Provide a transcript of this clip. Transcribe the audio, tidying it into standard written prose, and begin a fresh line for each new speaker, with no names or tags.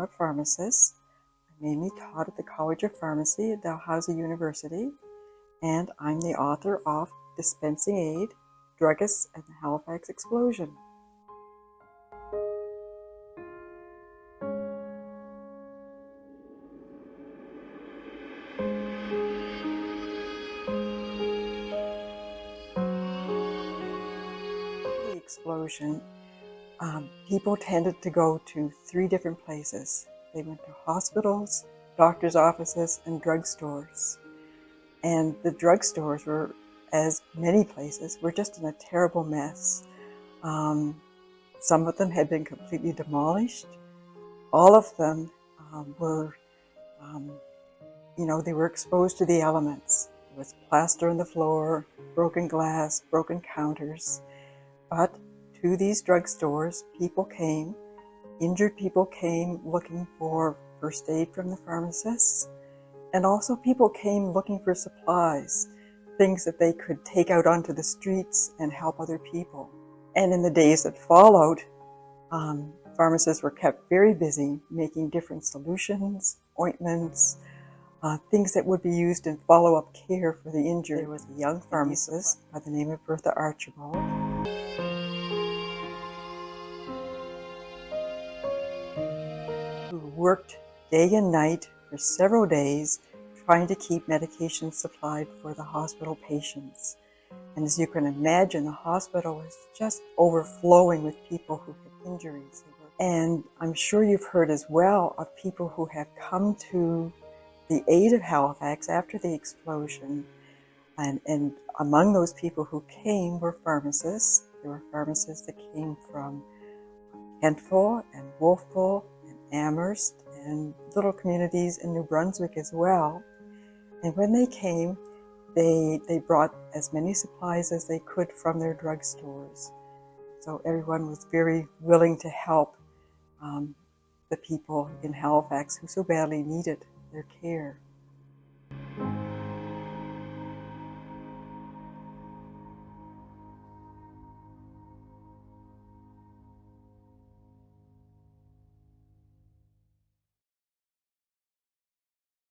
a pharmacist. I mainly taught at the College of Pharmacy at Dalhousie University, and I'm the author of Dispensing Aid, Druggists, and the Halifax Explosion. The explosion, people tended to go to 3 different places. They went to hospitals, doctors' offices, and drugstores. And the drugstores were, as many places, were just in a terrible mess. Some of them had been completely demolished. All of them were, they were exposed to the elements. There was plaster on the floor, broken glass, broken counters. But to these drugstores, people came, injured people came looking for first aid from the pharmacists, and also people came looking for supplies, things that they could take out onto the streets and help other people. And in the days that followed, pharmacists were kept very busy making different solutions, ointments, things that would be used in follow-up care for the injured. There was a young pharmacist by the name of Bertha Archibald, who worked day and night for several days trying to keep medication supplied for the hospital patients. And as you can imagine, the hospital was just overflowing with people who had injuries. And I'm sure you've heard as well of people who have come to the aid of Halifax after the explosion. And among those people who came were pharmacists. There were pharmacists that came from Kentville and Wolfville and Amherst and little communities in New Brunswick as well. And when they came, they brought as many supplies as they could from their drugstores. So everyone was very willing to help the people in Halifax who so badly needed their care.